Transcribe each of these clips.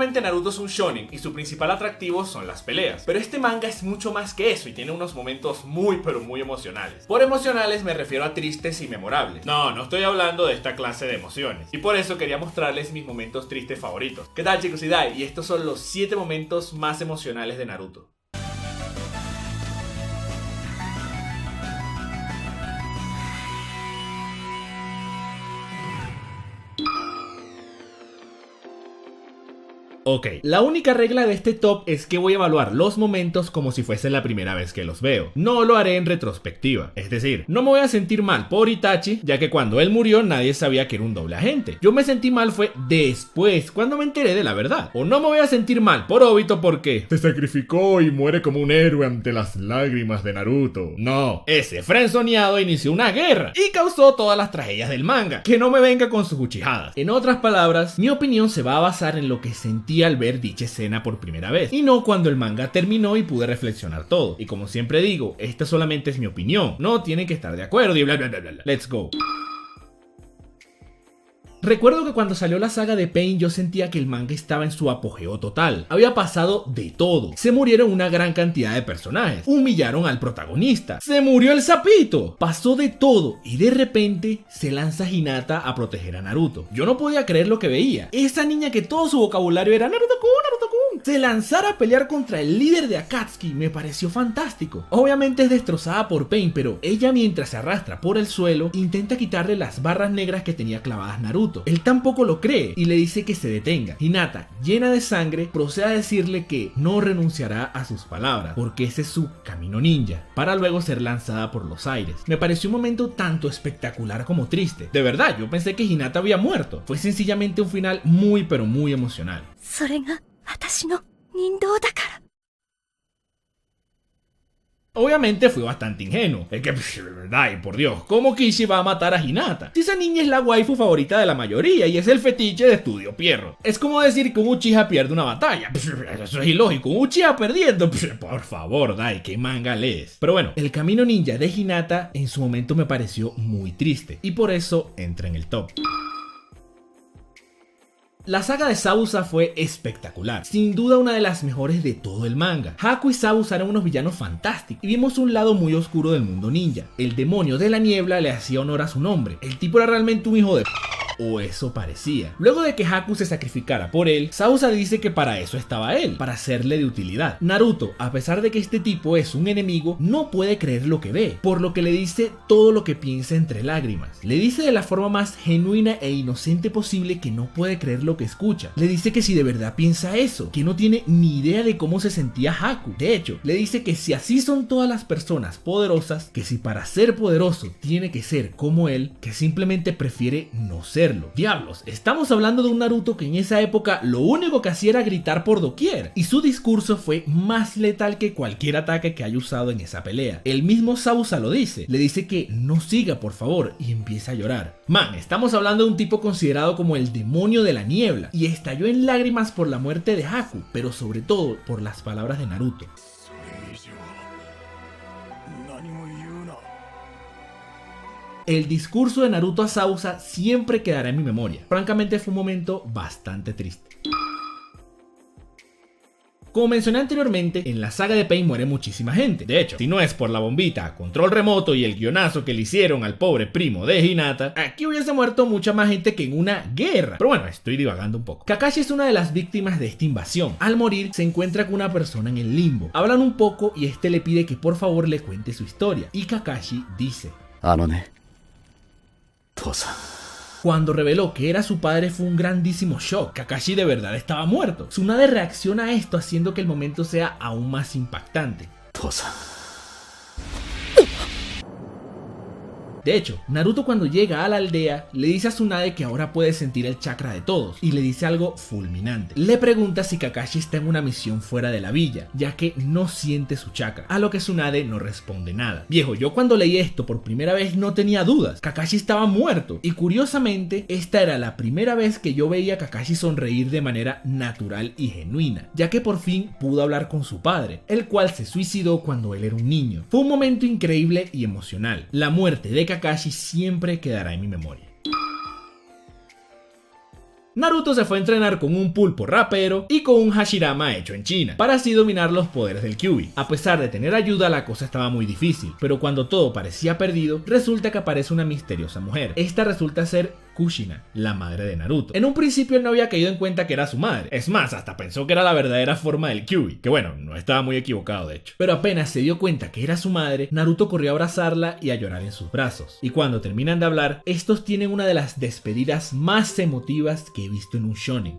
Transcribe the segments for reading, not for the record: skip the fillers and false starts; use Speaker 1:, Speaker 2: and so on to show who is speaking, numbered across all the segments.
Speaker 1: Claramente Naruto es un shonen y su principal atractivo son las peleas, pero este manga es mucho más que eso y tiene unos momentos muy pero muy emocionales. Por emocionales me refiero a tristes y memorables. No estoy hablando de esta clase de emociones, y por eso quería mostrarles mis momentos tristes favoritos. ¿Qué tal, chicos? Y estos son los 7 momentos más emocionales de Naruto. Ok, la única regla de este top es que voy a evaluar los momentos como si fuese la primera vez que los veo. No lo haré en retrospectiva, es decir, no me voy a sentir mal por Itachi, ya que cuando él murió nadie sabía que era un doble agente. Yo me sentí mal fue después, cuando me enteré de la verdad. O no me voy a sentir mal por Obito porque se sacrificó y muere como un héroe ante las lágrimas de Naruto. No, ese frenzoneado inició una guerra y causó todas las tragedias del manga. Que no me venga con sus cuchilladas. En otras palabras, mi opinión se va a basar en lo que sentí al ver dicha escena por primera vez, y no cuando el manga terminó y pude reflexionar todo. Y como siempre digo, esta solamente es mi opinión, no tienen que estar de acuerdo y bla bla bla bla. Let's go. Recuerdo que cuando salió la saga de Pain yo sentía que el manga estaba en su apogeo total. Había pasado de todo. Se murieron una gran cantidad de personajes. Humillaron al protagonista. Se murió el sapito. Pasó de todo y de repente se lanza Hinata a proteger a Naruto. Yo no podía creer lo que veía. Esa niña que todo su vocabulario era Naruto-kun, Naruto-kun. Se lanzara a pelear contra el líder de Akatsuki me pareció fantástico. Obviamente es destrozada por Pain, pero ella mientras se arrastra por el suelo intenta quitarle las barras negras que tenía clavadas Naruto. Él tampoco lo cree y le dice que se detenga. Hinata, llena de sangre, procede a decirle que no renunciará a sus palabras, porque ese es su camino ninja, para luego ser lanzada por los aires. Me pareció un momento tanto espectacular como triste. De verdad, yo pensé que Hinata había muerto. Fue sencillamente un final muy pero muy emocional. Obviamente fui bastante ingenuo. Es que, ay, por Dios, ¿cómo Kishi va a matar a Hinata? Si esa niña es la waifu favorita de la mayoría y es el fetiche de Estudio Pierro. Es como decir que un Uchiha pierde una batalla. Eso es ilógico. Un Uchiha perdiendo. Por favor, Dai, ¿qué manga lees? Pero bueno, el camino ninja de Hinata en su momento me pareció muy triste y por eso entra en el top. La saga de Zabuza fue espectacular, sin duda una de las mejores de todo el manga. Haku y Zabuza eran unos villanos fantásticos y vimos un lado muy oscuro del mundo ninja. El demonio de la niebla le hacía honor a su nombre. El tipo era realmente un hijo de... o eso parecía. Luego de que Haku se sacrificara por él, Zabuza dice que para eso estaba él, para serle de utilidad. Naruto, a pesar de que este tipo es un enemigo, no puede creer lo que ve, por lo que le dice todo lo que piensa entre lágrimas. Le dice de la forma más genuina e inocente posible que no puede creer lo que escucha. Le dice que si de verdad piensa eso, que no tiene ni idea de cómo se sentía Haku. De hecho, le dice que si así son todas las personas poderosas, que si para ser poderoso tiene que ser como él, que simplemente prefiere no serlo. Diablos, estamos hablando de un Naruto que en esa época lo único que hacía era gritar por doquier, y su discurso fue más letal que cualquier ataque que haya usado en esa pelea. El mismo Zabuza lo dice, le dice que no siga por favor y empieza a llorar. Man, estamos hablando de un tipo considerado como el demonio de la niebla y estalló en lágrimas por la muerte de Haku, pero sobre todo por las palabras de Naruto. El discurso de Naruto a Zabuza siempre quedará en mi memoria. Francamente fue un momento bastante triste. Como mencioné anteriormente, en la saga de Pain muere muchísima gente. De hecho, si no es por la bombita, control remoto y el guionazo que le hicieron al pobre primo de Hinata, aquí hubiese muerto mucha más gente que en una guerra. Pero bueno, estoy divagando un poco. Kakashi es una de las víctimas de esta invasión. Al morir, se encuentra con una persona en el limbo. Hablan un poco y este le pide que por favor le cuente su historia. Y Kakashi dice: Cuando reveló que era su padre fue un grandísimo shock. Kakashi de verdad estaba muerto. Tsunade reacciona a esto haciendo que el momento sea aún más impactante. De hecho, Naruto cuando llega a la aldea le dice a Tsunade que ahora puede sentir el chakra de todos y le dice algo fulminante. Le pregunta si Kakashi está en una misión fuera de la villa, ya que no siente su chakra, a lo que Tsunade no responde nada. Viejo, yo cuando leí esto por primera vez no tenía dudas, Kakashi estaba muerto y curiosamente esta era la primera vez que yo veía a Kakashi sonreír de manera natural y genuina, ya que por fin pudo hablar con su padre, el cual se suicidó cuando él era un niño. Fue un momento increíble y emocional. La muerte de Kakashi siempre quedará en mi memoria. Naruto se fue a entrenar con un pulpo rapero y con un Hashirama hecho en China, para así dominar los poderes del Kyuubi. A pesar de tener ayuda, la cosa estaba muy difícil, pero cuando todo parecía perdido, resulta que aparece una misteriosa mujer. Esta resulta ser Kushina, la madre de Naruto. En un principio él no había caído en cuenta que era su madre, es más, hasta pensó que era la verdadera forma del Kyuubi, que bueno, no estaba muy equivocado de hecho. Pero apenas se dio cuenta que era su madre, Naruto corrió a abrazarla y a llorar en sus brazos. Y cuando terminan de hablar, estos tienen una de las despedidas más emotivas que he visto en un shonen.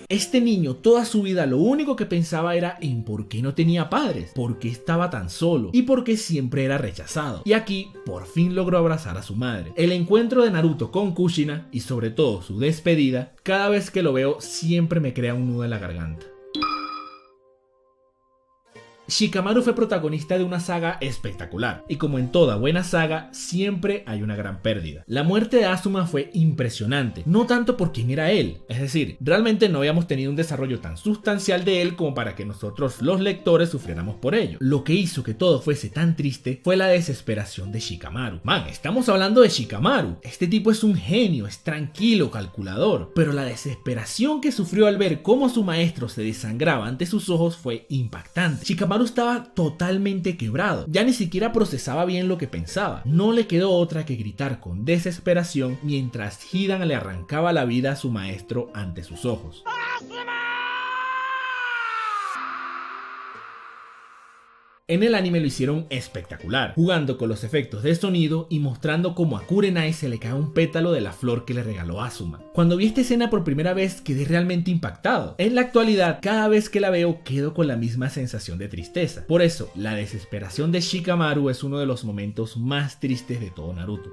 Speaker 1: Este niño toda su vida lo único que pensaba era en por qué no tenía padres, por qué estaba tan solo y por qué siempre era rechazado. Y aquí por fin logró abrazar a su madre. El encuentro de Naruto con Kushina y sobre todo su despedida, cada vez que lo veo siempre me crea un nudo en la garganta. Shikamaru fue protagonista de una saga espectacular, y como en toda buena saga, siempre hay una gran pérdida. La muerte de Asuma fue impresionante, no tanto por quién era él, es decir, realmente no habíamos tenido un desarrollo tan sustancial de él como para que nosotros los lectores sufriéramos por ello. Lo que hizo que todo fuese tan triste fue la desesperación de Shikamaru. Man, estamos hablando de Shikamaru, este tipo es un genio, es tranquilo, calculador, pero la desesperación que sufrió al ver cómo su maestro se desangraba ante sus ojos fue impactante. Shikamaru estaba totalmente quebrado, ya ni siquiera procesaba bien lo que pensaba. No le quedó otra que gritar con desesperación mientras Hidan le arrancaba la vida a su maestro ante sus ojos. En el anime lo hicieron espectacular, jugando con los efectos de sonido y mostrando cómo a Kurenai se le cae un pétalo de la flor que le regaló Asuma. Cuando vi esta escena por primera vez quedé realmente impactado. En la actualidad, cada vez que la veo quedo con la misma sensación de tristeza. Por eso, la desesperación de Shikamaru es uno de los momentos más tristes de todo Naruto.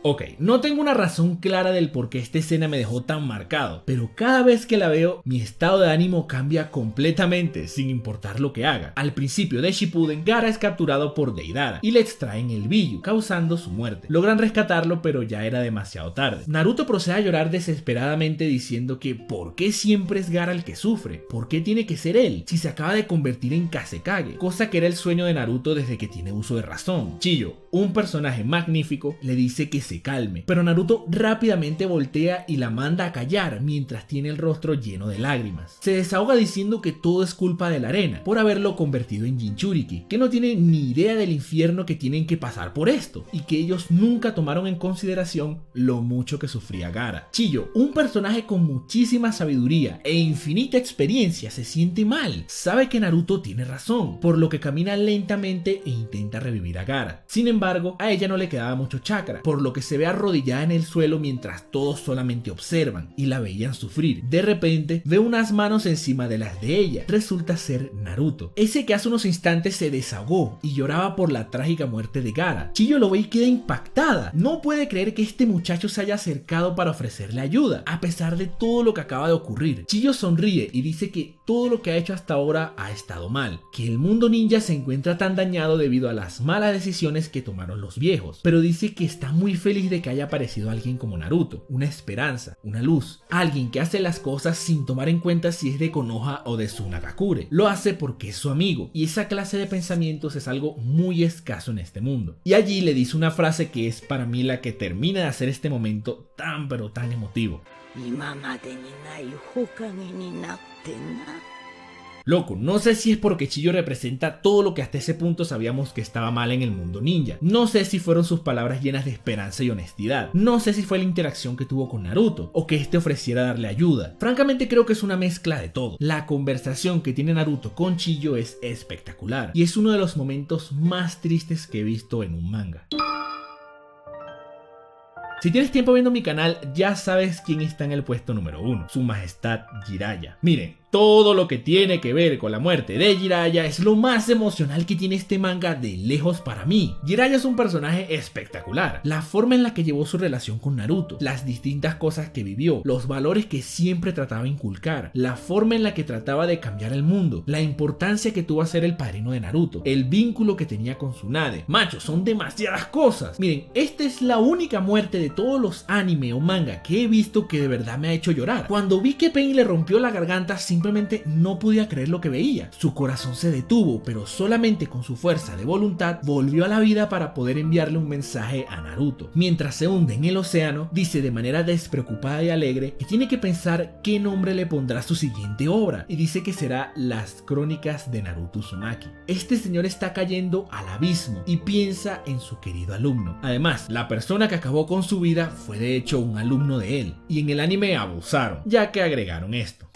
Speaker 1: Ok, no tengo una razón clara del por qué esta escena me dejó tan marcado, pero cada vez que la veo, mi estado de ánimo cambia completamente, sin importar lo que haga. Al principio de Shippuden, Gaara es capturado por Deidara y le extraen el Billyu, causando su muerte. Logran rescatarlo, pero ya era demasiado tarde. Naruto procede a llorar desesperadamente diciendo que ¿por qué siempre es Gaara el que sufre? ¿Por qué tiene que ser él? Si se acaba de convertir en Kazekage, cosa que era el sueño de Naruto desde que tiene uso de razón. Chiyo, un personaje magnífico, le dice que se calme, pero Naruto rápidamente voltea y la manda a callar mientras tiene el rostro lleno de lágrimas. Se desahoga diciendo que todo es culpa de la arena por haberlo convertido en Jinchuriki, que no tiene ni idea del infierno que tienen que pasar por esto y que ellos nunca tomaron en consideración lo mucho que sufría Gaara. Chiyo, un personaje con muchísima sabiduría e infinita experiencia, se siente mal, sabe que Naruto tiene razón, por lo que camina lentamente e intenta revivir a Gaara. Sin embargo, a ella no le quedaba mucho chakra, por lo que se ve arrodillada en el suelo mientras todos solamente observan y la veían sufrir. De repente ve unas manos encima de las de ella. Resulta ser Naruto, ese que hace unos instantes se desahogó y lloraba por la trágica muerte de Gaara. Chiyo lo ve y queda impactada. No puede creer que este muchacho se haya acercado para ofrecerle ayuda, a pesar de todo lo que acaba de ocurrir. Chiyo sonríe y dice que todo lo que ha hecho hasta ahora ha estado mal, que el mundo ninja se encuentra tan dañado debido a las malas decisiones que tomaron los viejos, pero dice que está muy feliz de que haya aparecido alguien como Naruto, una esperanza, una luz, alguien que hace las cosas sin tomar en cuenta si es de Konoha o de Tsunagakure. Lo hace porque es su amigo, y esa clase de pensamientos es algo muy escaso en este mundo. Y allí le dice una frase que es para mí la que termina de hacer este momento tan pero tan emotivo. Loco, no sé si es porque Chiyo representa todo lo que hasta ese punto sabíamos que estaba mal en el mundo ninja. No sé si fueron sus palabras llenas de esperanza y honestidad. No sé si fue la interacción que tuvo con Naruto o que este ofreciera darle ayuda. Francamente creo que es una mezcla de todo. La conversación que tiene Naruto con Chiyo es espectacular y es uno de los momentos más tristes que he visto en un manga. Si tienes tiempo viendo mi canal, ya sabes quién está en el puesto número 1, Su Majestad Jiraiya. Miren, todo lo que tiene que ver con la muerte de Jiraiya es lo más emocional que tiene este manga de lejos para mí. Jiraiya es un personaje espectacular. La forma en la que llevó su relación con Naruto, las distintas cosas que vivió, los valores que siempre trataba de inculcar, la forma en la que trataba de cambiar el mundo, la importancia que tuvo a ser el padrino de Naruto, el vínculo que tenía con Tsunade. Macho, son demasiadas cosas. Miren, esta es la única muerte de todos los anime o manga que he visto que de verdad me ha hecho llorar. Cuando vi que Pain le rompió la garganta, simplemente simplemente no podía creer lo que veía. Su corazón se detuvo, pero solamente con su fuerza de voluntad volvió a la vida para poder enviarle un mensaje a Naruto. Mientras se hunde en el océano, dice de manera despreocupada y alegre que tiene que pensar qué nombre le pondrá a su siguiente obra, y dice que será Las Crónicas de Naruto Uzumaki. Este señor está cayendo al abismo y piensa en su querido alumno. Además, la persona que acabó con su vida fue de hecho un alumno de él, y en el anime abusaron, ya que agregaron esto.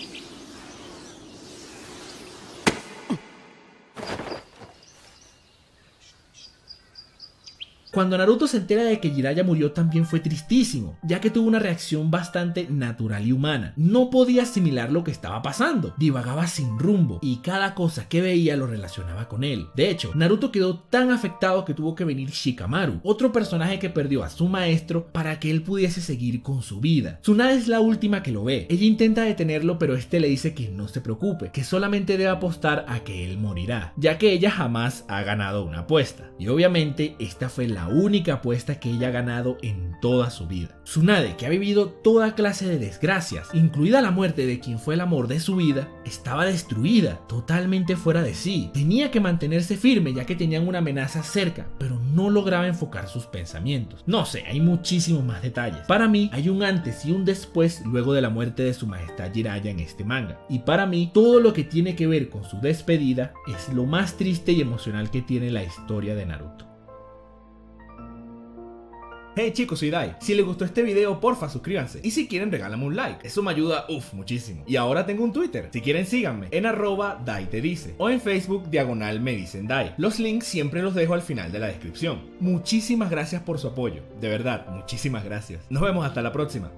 Speaker 1: Cuando Naruto se entera de que Jiraiya murió también fue tristísimo, ya que tuvo una reacción bastante natural y humana. No podía asimilar lo que estaba pasando, divagaba sin rumbo y cada cosa que veía lo relacionaba con él. De hecho, Naruto quedó tan afectado que tuvo que venir Shikamaru, otro personaje que perdió a su maestro, para que él pudiese seguir con su vida. Tsunade es la última que lo ve. Ella intenta detenerlo, pero este le dice que no se preocupe, que solamente debe apostar a que él morirá, ya que ella jamás ha ganado una apuesta. Y obviamente esta fue la única apuesta que ella ha ganado en toda su vida. Tsunade, que ha vivido toda clase de desgracias, incluida la muerte de quien fue el amor de su vida, estaba destruida, totalmente fuera de sí. Tenía que mantenerse firme ya que tenían una amenaza cerca, pero no lograba enfocar sus pensamientos. No sé, hay muchísimos más detalles. Para mí hay un antes y un después luego de la muerte de su majestad Jiraiya en este manga. Y para mí todo lo que tiene que ver con su despedida es lo más triste y emocional que tiene la historia de Naruto. Hey chicos, soy Dai. Si les gustó este video, porfa suscríbanse. Y si quieren, regálame un like. Eso me ayuda, muchísimo. Y ahora tengo un Twitter. Si quieren, síganme en @DaiTeDice o en Facebook /MeDicenDai. Los links siempre los dejo al final de la descripción. Muchísimas gracias por su apoyo. De verdad, muchísimas gracias. Nos vemos hasta la próxima.